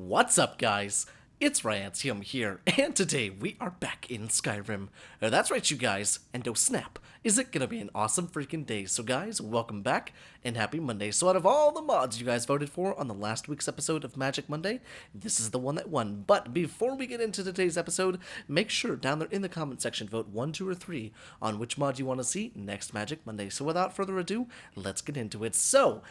What's up, guys? It's Ryantium here, and today we are back in Skyrim. That's right, you guys, and oh snap, is it gonna be an awesome freaking day? So guys, welcome back, and happy Monday. So out of all the mods you guys voted for on the last week's episode of Magic Monday, this is the one that won. But before we get into today's episode, make sure down there in the comment section, vote 1, 2, or 3 on which mod you want to see next Magic Monday. So without further ado, let's get into it. So,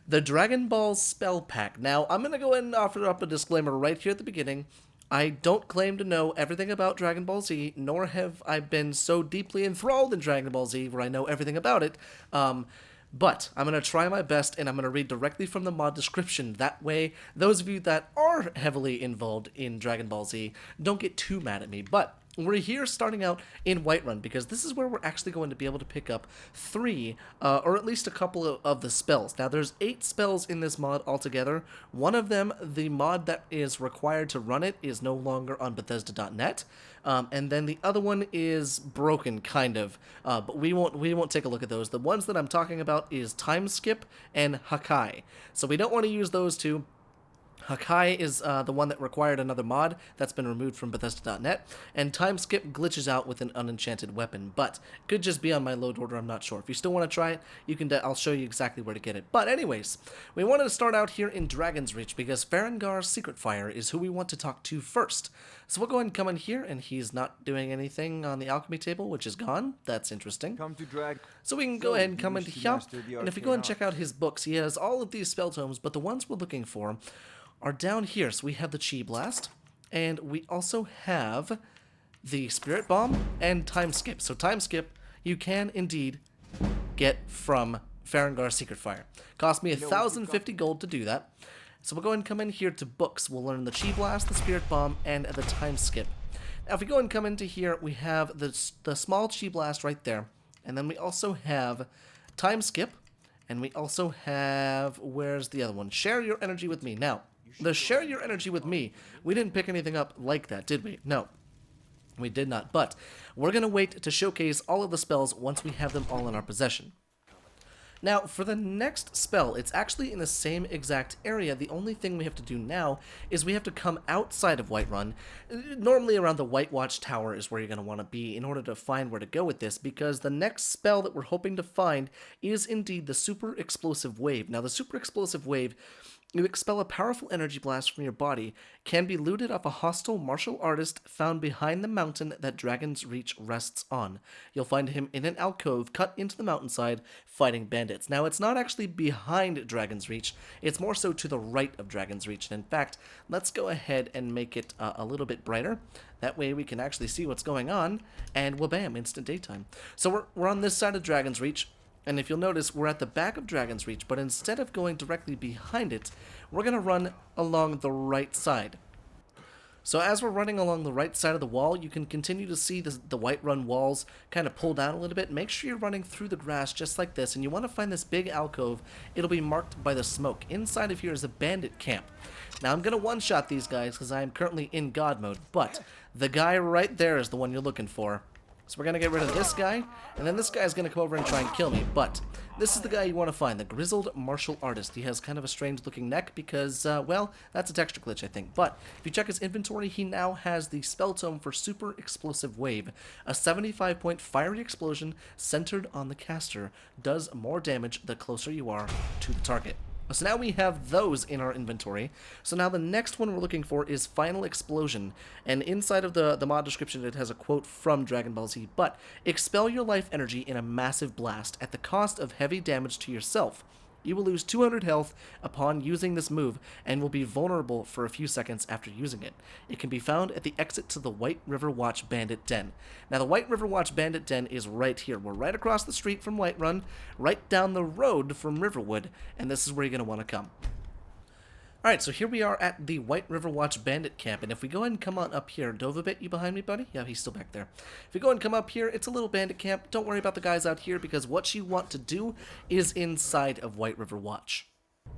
the Dragon Ball spell pack. Now, I'm going to go ahead and offer up a disclaimer right here at the beginning. I don't claim to know everything about Dragon Ball Z, nor have I been so deeply enthralled in Dragon Ball Z where I know everything about it. But I'm going to try my best, and I'm going to read directly from the mod description. That way, those of you that are heavily involved in Dragon Ball Z don't get too mad at me. But we're here starting out in Whiterun, because this is where we're actually going to be able to pick up 3, or at least a couple of the spells. Now, there's 8 spells in this mod altogether. One of them, the mod that is required to run it, is no longer on Bethesda.net. And then the other one is broken, kind of. But we won't take a look at those. The ones that I'm talking about is Time Skip and Hakai. So we don't want to use those two. Hakai is the one that required another mod that's been removed from Bethesda.net, and Time Skip glitches out with an unenchanted weapon, but could just be on my load order, I'm not sure. If you still want to try it, you can. I'll show you exactly where to get it. But anyways, we wanted to start out here in Dragon's Reach, because Farengar's Secret Fire is who we want to talk to first. So we'll go ahead and come in here, and he's not doing anything on the alchemy table, which is gone. That's interesting. Come to drag. So we can go ahead and come into here, and if we go and check out his books, he has all of these spell tomes, but the ones we're looking for are down here. So we have the Chi Blast, and we also have the Spirit Bomb and Time Skip. So Time Skip, you can indeed get from Farengar's Secret Fire. Cost me 1,050 gold to do that. So we'll go ahead and come in here to books. We'll learn the Chi Blast, the Spirit Bomb, and the Time Skip. Now if we go and come into here, we have the small Chi Blast right there, and then we also have Time Skip, and we also have, where's the other one? Share Your Energy with Me. Now, the Share Your Energy with Me, we didn't pick anything up like that, did we? No, we did not. But we're going to wait to showcase all of the spells once we have them all in our possession. Now, for the next spell, it's actually in the same exact area. The only thing we have to do now is we have to come outside of Whiterun. Normally around the White Watch Tower is where you're going to want to be in order to find where to go with this, because the next spell that we're hoping to find is indeed the Super Explosive Wave. Now, the Super Explosive Wave, you expel a powerful energy blast from your body, can be looted off a hostile martial artist found behind the mountain that Dragon's Reach rests on. You'll find him in an alcove cut into the mountainside fighting bandits. Now, it's not actually behind Dragon's Reach, it's more so to the right of Dragon's Reach. And in fact, let's go ahead and make it a little bit brighter. That way we can actually see what's going on, and wha-bam, instant daytime. So we're on this side of Dragon's Reach. And if you'll notice, we're at the back of Dragon's Reach, but instead of going directly behind it, we're going to run along the right side. So as we're running along the right side of the wall, you can continue to see the Whiterun walls kind of pull down a little bit. Make sure you're running through the grass just like this, and you want to find this big alcove. It'll be marked by the smoke. Inside of here is a bandit camp. Now I'm going to one-shot these guys because I am currently in God mode, but the guy right there is the one you're looking for. So we're going to get rid of this guy, and then this guy's going to come over and try and kill me. But this is the guy you want to find, the Grizzled Martial Artist. He has kind of a strange-looking neck because, well, that's a texture glitch, I think. But if you check his inventory, he now has the spell tome for Super Explosive Wave. A 75-point fiery explosion centered on the caster does more damage the closer you are to the target. So now we have those in our inventory. So now the next one we're looking for is Final Explosion. And inside of the mod description, it has a quote from Dragon Ball Z. But expel your life energy in a massive blast at the cost of heavy damage to yourself. You will lose 200 health upon using this move and will be vulnerable for a few seconds after using it. It can be found at the exit to the White River Watch Bandit Den. Now, the White River Watch Bandit Den is right here. We're right across the street from Whiterun, right down the road from Riverwood, and this is where you're going to want to come. Alright, so here we are at the White River Watch Bandit Camp, and if we go ahead and come on up here, Dovabit, you behind me, buddy? Yeah, he's still back there. If we go and come up here, it's a little bandit camp. Don't worry about the guys out here, because what you want to do is inside of White River Watch.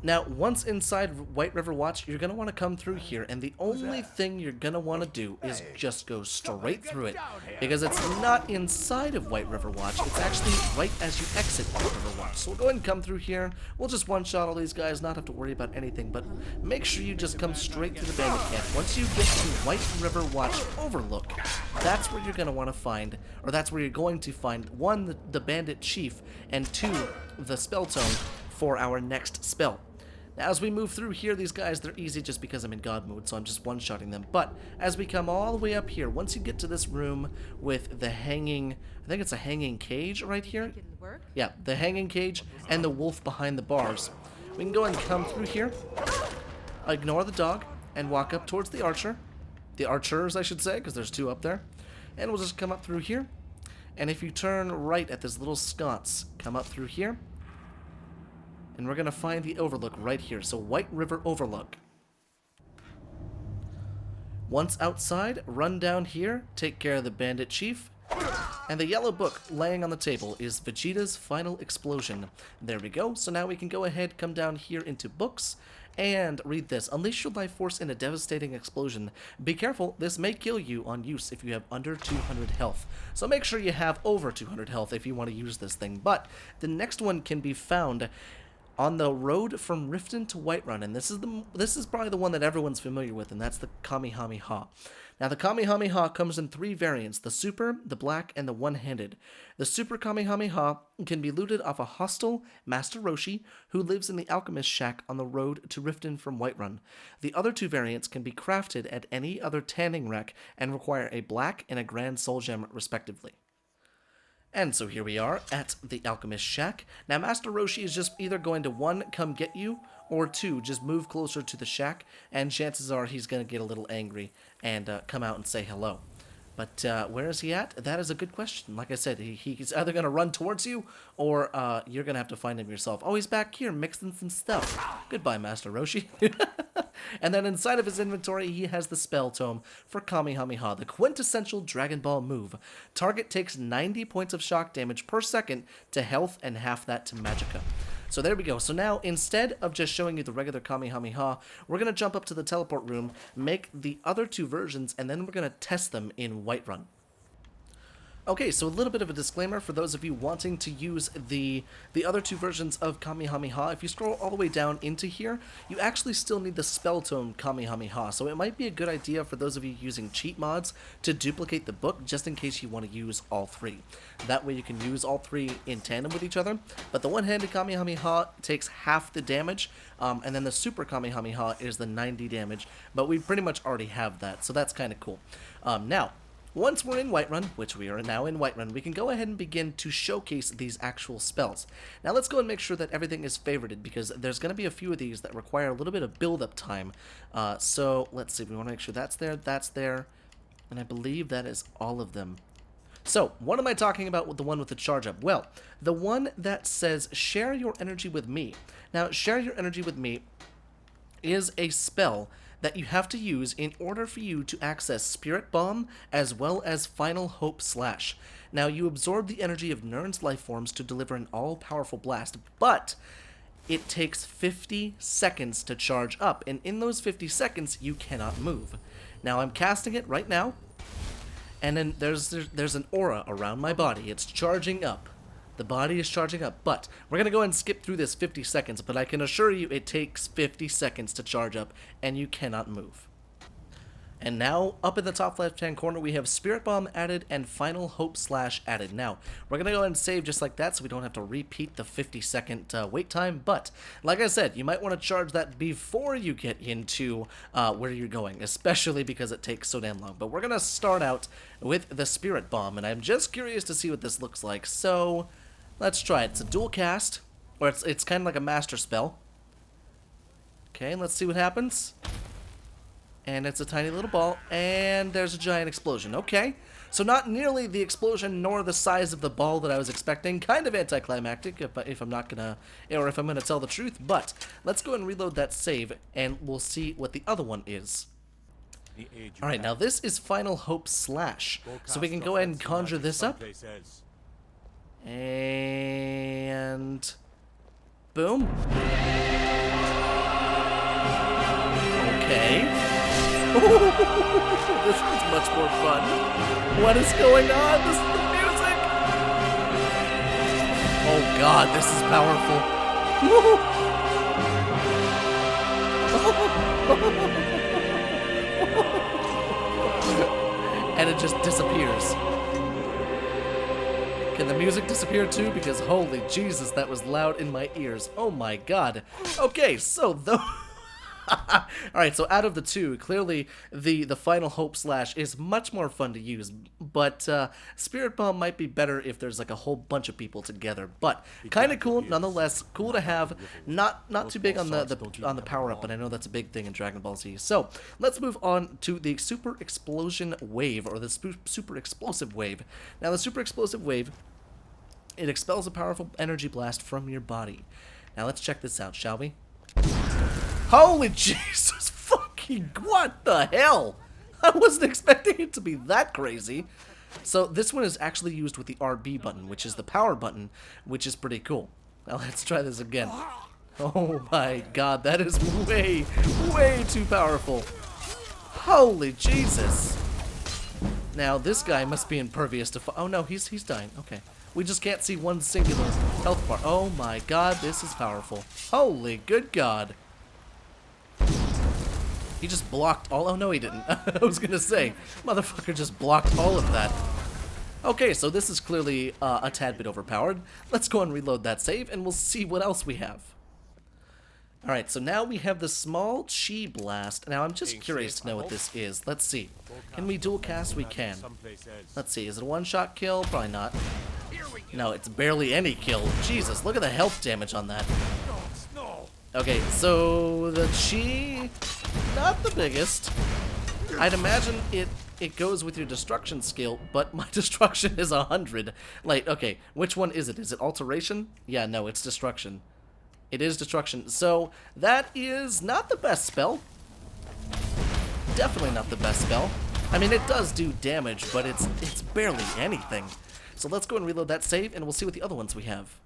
Now, once inside White River Watch, you're going to want to come through here, and the only thing you're going to want to do is just go straight through it, because it's not inside of White River Watch, it's actually right as you exit White River Watch. So we'll go ahead and come through here, we'll just one-shot all these guys, not have to worry about anything, but make sure you just come straight through the bandit camp. Once you get to White River Watch Overlook, that's where you're going to want to find, or that's where you're going to find, 1, the bandit chief, and 2, the spell tome for our next spell. Now, as we move through here, these guys, they're easy just because I'm in God mode, so I'm just one-shotting them. But as we come all the way up here, once you get to this room with the hanging, I think it's a hanging cage right here. Yeah, the hanging cage and the wolf behind the bars. We can go and come through here, ignore the dog, and walk up towards the archer. The archers, I should say, because there's 2 up there. And we'll just come up through here. And if you turn right at this little sconce, come up through here. And we're going to find the overlook right here. So White River Overlook. Once outside, run down here, take care of the bandit chief. And the yellow book laying on the table is Vegeta's Final Explosion. There we go. So now we can go ahead, come down here into books, and read this. Unleash your life force in a devastating explosion. Be careful, this may kill you on use if you have under 200 health. So make sure you have over 200 health if you want to use this thing. But the next one can be found on the road from Riften to Whiterun, and this is probably the one that everyone's familiar with, and that's the Kamehameha. Now, the Kamehameha comes in 3 variants, the Super, the Black, and the One-Handed. The Super Kamehameha can be looted off a hostile Master Roshi, who lives in the Alchemist Shack on the road to Riften from Whiterun. The other 2 variants can be crafted at any other tanning rack and require a Black and a Grand Soul Gem, respectively. And so here we are at the Alchemist Shack. Now, Master Roshi is just either going to, 1, come get you, or 2, just move closer to the shack, and chances are he's going to get a little angry and come out and say hello. But where is he at? That is a good question. Like I said, he's either going to run towards you, or you're going to have to find him yourself. Oh, he's back here mixing some stuff. Goodbye, Master Roshi. And then inside of his inventory, he has the spell tome for Kamehameha, the quintessential Dragon Ball move. Target takes 90 points of shock damage per second to health and half that to magicka. So there we go. So now, instead of just showing you the regular Kamehameha, we're going to jump up to the teleport room, make the other 2 versions, and then we're going to test them in Whiterun. Okay, so a little bit of a disclaimer for those of you wanting to use the other 2 versions of Kamehameha. If you scroll all the way down into here, you actually still need the spell tome Kamehameha, so it might be a good idea for those of you using cheat mods to duplicate the book just in case you want to use all 3. That way you can use all 3 in tandem with each other, but the one-handed Kamehameha takes half the damage, and then the Super Kamehameha is the 90 damage, but we pretty much already have that, so that's kind of cool. Now, once we're in Whiterun, which we are now in Whiterun, we can go ahead and begin to showcase these actual spells. Now let's go and make sure that everything is favorited, because there's going to be a few of these that require a little bit of build-up time. So let's see, we want to make sure that's there, and I believe that is all of them. So, what am I talking about with the one with the charge up? Well, the one that says, share your energy with me. Now, share your energy with me is a spell that you have to use in order for you to access Spirit Bomb as well as Final Hope Slash. Now, you absorb the energy of Nirn's life forms to deliver an all-powerful blast, but it takes 50 seconds to charge up, and in those 50 seconds, you cannot move. Now, I'm casting it right now, and then there's an aura around my body. It's charging up. The body is charging up, but we're going to go ahead and skip through this 50 seconds, but I can assure you it takes 50 seconds to charge up, and you cannot move. And now, up in the top left-hand corner, we have Spirit Bomb added and Final Hope Slash added. Now, we're going to go ahead and save just like that so we don't have to repeat the 50-second wait time, but, like I said, you might want to charge that before you get into where you're going, especially because it takes so damn long. But we're going to start out with the Spirit Bomb, and I'm just curious to see what this looks like, so let's try it. It's a dual cast, or it's kind of like a master spell. Okay, let's see what happens. And it's a tiny little ball, and there's a giant explosion. Okay, so not nearly the explosion nor the size of the ball that I was expecting. Kind of anticlimactic, if I'm not gonna, or if I'm gonna tell the truth. But let's go and reload that save, and we'll see what the other one is. All right, now this is Final Hope Slash, so we can go ahead and conjure this up. And boom. Okay. This one's much more fun. What is going on? This is the music. Oh god, this is powerful. And it just disappears. Can the music disappear too? Because holy Jesus, that was loud in my ears. Oh my god. Okay, so though. Alright, so out of the two, clearly the Final Hope Slash is much more fun to use, but Spirit Bomb might be better if there's like a whole bunch of people together, but kind of cool nonetheless. Cool to have. Not too big on the power up, but I know that's a big thing in Dragon Ball Z. So let's move on to the Super Explosion Wave, or the Super Explosive Wave. Now the Super Explosive Wave, it expels a powerful energy blast from your body. Now let's check this out, shall we? Holy Jesus fucking, what the hell? I wasn't expecting it to be that crazy. So this one is actually used with the RB button, which is the power button, which is pretty cool. Now let's try this again. Oh my god, that is way, way too powerful. Holy Jesus. Now this guy must be impervious to oh no, he's dying. Okay. We just can't see one singular health bar. Oh my god, this is powerful. Holy good god. He just blocked all... Oh, no, he didn't. I was gonna say, motherfucker just blocked all of that. Okay, so this is clearly a tad bit overpowered. Let's go and reload that save, and we'll see what else we have. Alright, so now we have the small Chi Blast. Now, I'm just curious to know what this is. Let's see. Can we dual cast? We can. Let's see, is it a one-shot kill? Probably not. No, it's barely any kill. Jesus, look at the health damage on that. Okay, so the Chi, not the biggest. I'd imagine it goes with your destruction skill, but my destruction is 100. Like, okay, which one is it? Is it alteration? Yeah, no, it's destruction. It is destruction. So that is not the best spell. Definitely not the best spell. I mean, it does do damage, but it's barely anything. So let's go and reload that save, and we'll see what the other ones we have.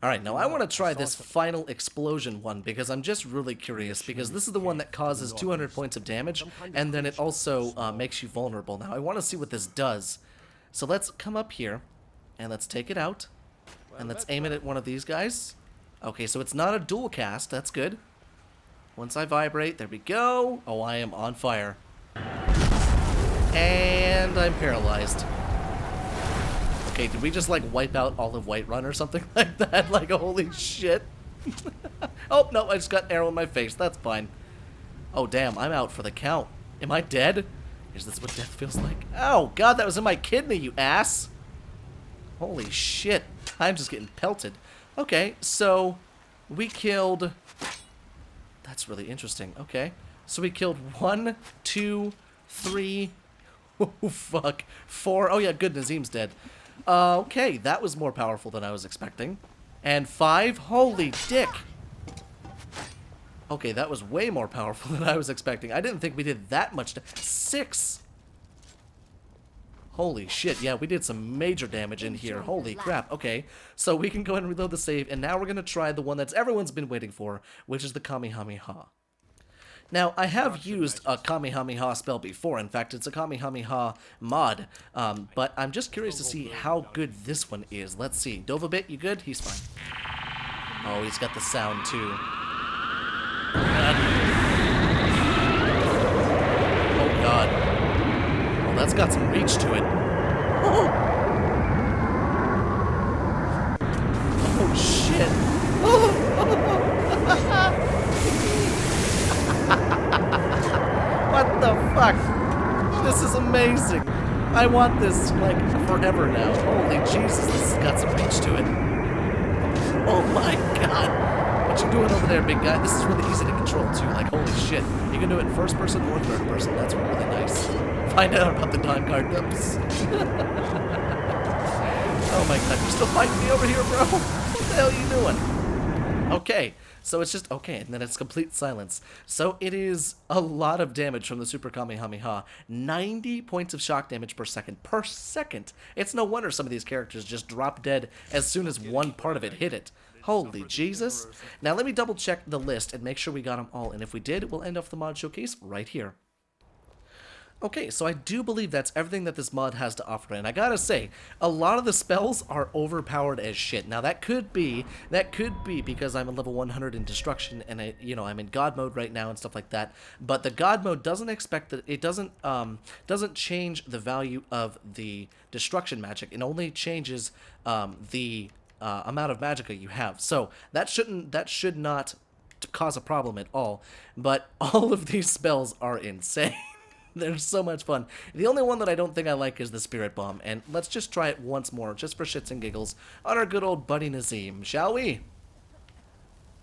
Alright, now I want to try this final explosion one, because I'm just really curious, because this is the one that causes 200 points of damage, and then it also makes you vulnerable. Now, I want to see what this does. So let's come up here, and let's take it out, and let's aim it at one of these guys. Okay, so it's not a dual cast, that's good. Once I vibrate, there we go. Oh, I am on fire. And I'm paralyzed. Okay, did we just, like, wipe out all of Whiterun or something like that? Like, holy shit. Oh, no, I just got an arrow in my face. That's fine. Oh, damn, I'm out for the count. Am I dead? Is this what death feels like? Oh, God, that was in my kidney, you ass. Holy shit. I'm just getting pelted. Okay, so we killed... That's really interesting. Okay. So we killed 1, 2, 3... Oh, fuck. 4. Oh, yeah, good, Nazim's dead. Okay, that was more powerful than I was expecting. And 5, holy dick. Okay, that was way more powerful than I was expecting. I didn't think we did that much. 6. Holy shit, yeah, we did some major damage in here. Holy crap. Okay, so we can go ahead and reload the save, and now we're going to try the one that's everyone's been waiting for, which is the Kamehameha. Now, I have used a Kamehameha spell before. In fact, it's a Kamehameha mod. But I'm just curious to see how good this one is. Let's see. Dovabit, you good? He's fine. Oh, he's got the sound, too. Oh, God. Well, that's got some reach to it. Oh, shit. What the fuck? This is amazing. I want this, like, forever now. Holy Jesus, this has got some reach to it. Oh my god. What you doing over there, big guy? This is really easy to control, too. Like, holy shit. You can do it in first person or third person. That's really nice. Find out about the Dawn Guard nubs. Oh my god, you still fighting me over here, bro? What the hell are you doing? Okay. So it's just, okay, and then it's complete silence. So it is a lot of damage from the Super Kamehameha. 90 points of shock damage per second. Per second! It's no wonder some of these characters just drop dead as soon as one part of it hit it. Holy Jesus. Now let me double check the list and make sure we got them all, and if we did, we'll end off the mod showcase right here. Okay, so I do believe that's everything that this mod has to offer, and I gotta say, a lot of the spells are overpowered as shit. Now that could be because I'm a level 100 in destruction, and I'm in God mode right now and stuff like that. But the God mode doesn't expect that it doesn't change the value of the destruction magic. It only changes the amount of magicka you have. So that should not cause a problem at all. But all of these spells are insane. They're so much fun. The only one that I don't think I like is the Spirit Bomb, and let's just try it once more, just for shits and giggles, on our good old buddy Nazim, shall we?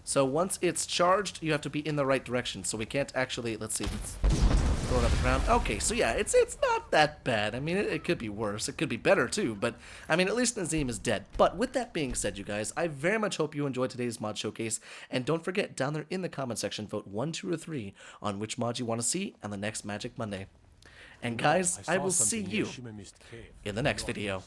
So once it's charged, you have to be in the right direction, so we can't actually, let's throw it up the ground. Okay, so yeah, it's not that bad. I mean, it could be worse. It could be better, too, but, I mean, at least Nazim is dead. But with that being said, you guys, I very much hope you enjoyed today's mod showcase, and don't forget, down there in the comment section, vote 1, 2, or 3 on which mod you want to see on the next Magic Monday. And guys, I will see you in the next video.